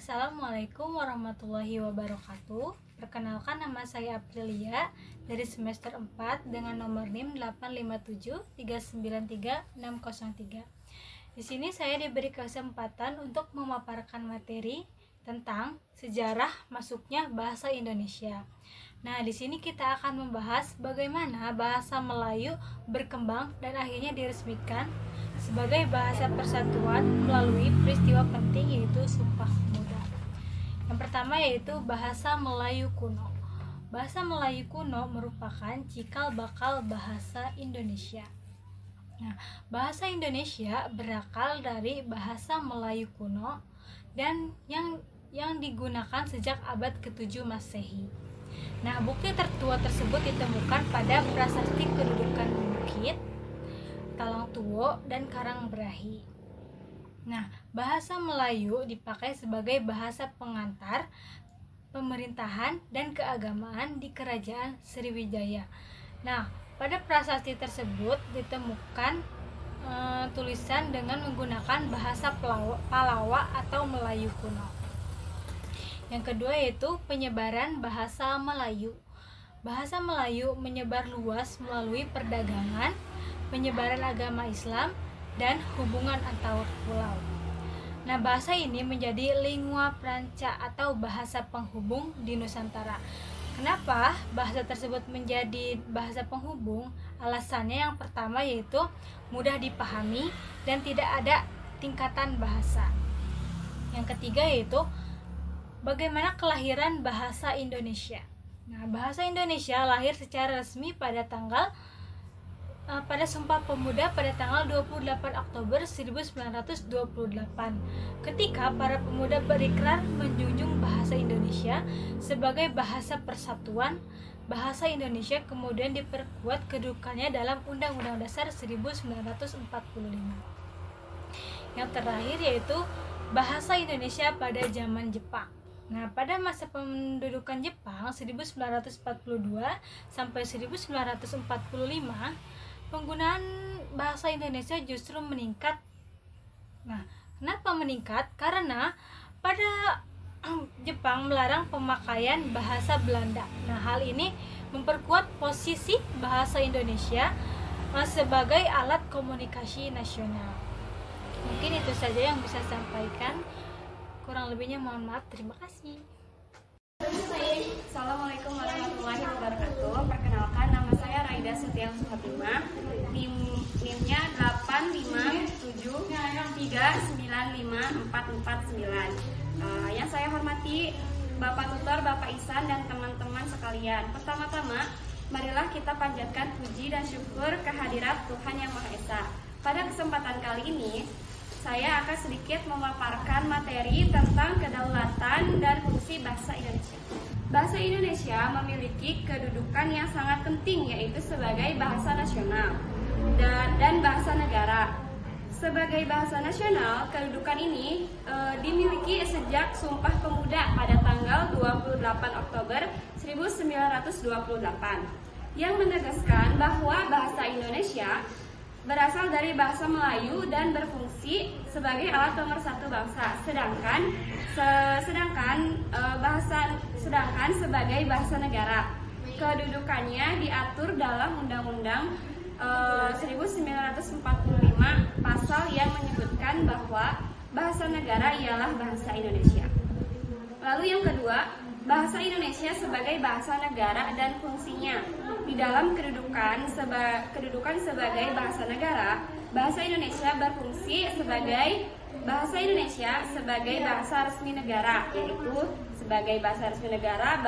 Assalamualaikum warahmatullahi wabarakatuh. Perkenalkan, nama saya Aprilia dari semester 4 dengan nomor NIM 857393603. Di sini saya diberi kesempatan untuk memaparkan materi tentang sejarah masuknya bahasa Indonesia. Nah, di sini kita akan membahas bagaimana bahasa Melayu berkembang dan akhirnya diresmikan sebagai bahasa persatuan melalui peristiwa penting, yaitu Sumpah Pemuda. Yang pertama yaitu bahasa Melayu kuno. Bahasa Melayu kuno merupakan cikal bakal bahasa Indonesia. Nah, bahasa Indonesia berakal dari bahasa Melayu kuno dan yang digunakan sejak abad ke-7 Masehi. Nah, bukti tertua tersebut ditemukan pada prasasti kedudukan Bukit, Talang Tuwo, dan Karang Berahi. Nah, bahasa Melayu dipakai sebagai bahasa pengantar pemerintahan dan keagamaan di Kerajaan Sriwijaya. Nah, pada prasasti tersebut ditemukan tulisan dengan menggunakan bahasa Palawa atau Melayu kuno. Yang kedua yaitu penyebaran bahasa Melayu. Bahasa Melayu menyebar luas melalui perdagangan, penyebaran agama Islam, dan hubungan antar pulau. Nah, bahasa ini menjadi lingua franca atau bahasa penghubung di Nusantara. Kenapa bahasa tersebut menjadi bahasa penghubung? Alasannya yang pertama yaitu mudah dipahami dan tidak ada tingkatan bahasa. Yang ketiga yaitu bagaimana kelahiran bahasa Indonesia. Nah, bahasa Indonesia lahir secara resmi pada Sumpah Pemuda pada tanggal 28 Oktober 1928 ketika para pemuda berikrar menjunjung bahasa Indonesia sebagai bahasa persatuan. Bahasa Indonesia kemudian diperkuat kedudukannya dalam Undang-Undang Dasar 1945. Yang terakhir yaitu bahasa Indonesia pada zaman Jepang. Nah, pada masa pendudukan Jepang 1942 sampai 1945, penggunaan bahasa Indonesia justru meningkat. Nah, kenapa meningkat? Karena pada Jepang melarang pemakaian bahasa Belanda. Nah, hal ini memperkuat posisi bahasa Indonesia sebagai alat komunikasi nasional. Mungkin itu saja yang bisa saya sampaikan. Kurang lebihnya mohon maaf. Terima kasih. Assalamualaikum warahmatullahi wabarakatuh. Perkenalkan, nama saya Raida Setiang Suhatimah. NIM-nya 857395449. Yang saya hormati Bapak Tutor, Bapak Ihsan, dan teman-teman sekalian. Pertama-tama, marilah kita panjatkan puji dan syukur kehadirat Tuhan Yang Maha Esa. Pada kesempatan kali ini, saya akan sedikit memaparkan materi tentang kedaulatan dan fungsi bahasa Indonesia. Bahasa Indonesia memiliki kedudukan yang sangat penting, yaitu sebagai bahasa nasional dan bahasa negara. Sebagai bahasa nasional, kedudukan ini dimiliki sejak Sumpah Pemuda pada tanggal 28 Oktober 1928 yang menegaskan bahwa bahasa Indonesia berasal dari bahasa Melayu dan berfungsi sebagai alat pemersatu bangsa, sedangkan sebagai bahasa negara kedudukannya diatur dalam Undang-Undang 1945 pasal yang menyebutkan bahwa bahasa negara ialah bahasa Indonesia. Lalu yang kedua, bahasa Indonesia sebagai bahasa negara dan fungsinya. Di dalam kedudukan sebagai bahasa negara, bahasa Indonesia berfungsi sebagai bahasa Indonesia sebagai bahasa resmi negara, yaitu sebagai bahasa resmi negara,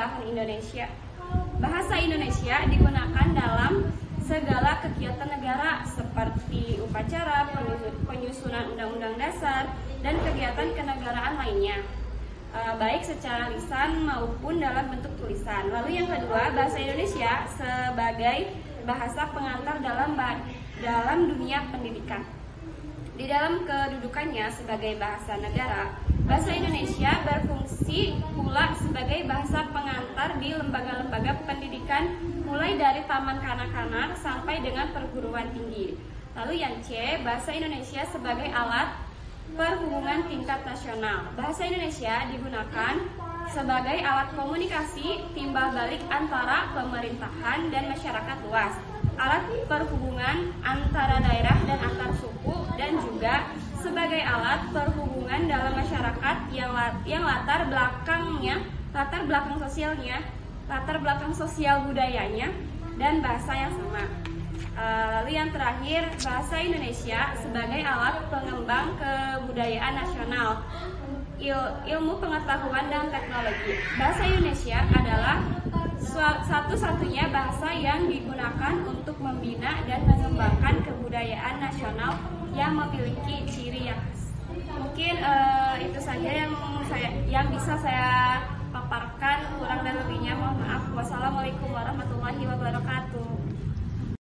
bahasa Indonesia digunakan dalam segala kegiatan negara seperti upacara, penyusunan undang-undang dasar, dan kegiatan kenegaraan lainnya, baik secara lisan maupun dalam bentuk tulisan. Lalu yang kedua, bahasa Indonesia sebagai bahasa pengantar dalam dunia pendidikan. Di dalam kedudukannya sebagai bahasa negara, bahasa Indonesia berfungsi pula sebagai bahasa pengantar di lembaga-lembaga pendidikan mulai dari taman kanak-kanak sampai dengan perguruan tinggi. Lalu yang C, bahasa Indonesia sebagai alat perhubungan tingkat nasional. Bahasa Indonesia digunakan sebagai alat komunikasi timbal balik antara pemerintahan dan masyarakat luas, alat perhubungan antara daerah dan antar suku, dan juga sebagai alat perhubungan dalam masyarakat yang latar belakang sosial budayanya dan bahasa yang sama. Lalu yang terakhir, bahasa Indonesia sebagai alat pengembang kebudayaan nasional, ilmu pengetahuan dan teknologi. Bahasa Indonesia adalah satu-satunya bahasa yang digunakan untuk membina dan mengembangkan kebudayaan nasional yang memiliki ciri yang khas. Mungkin itu saja yang bisa saya paparkan. Kurang dan lebihnya mohon maaf. Wassalamualaikum warahmatullahi wabarakatuh.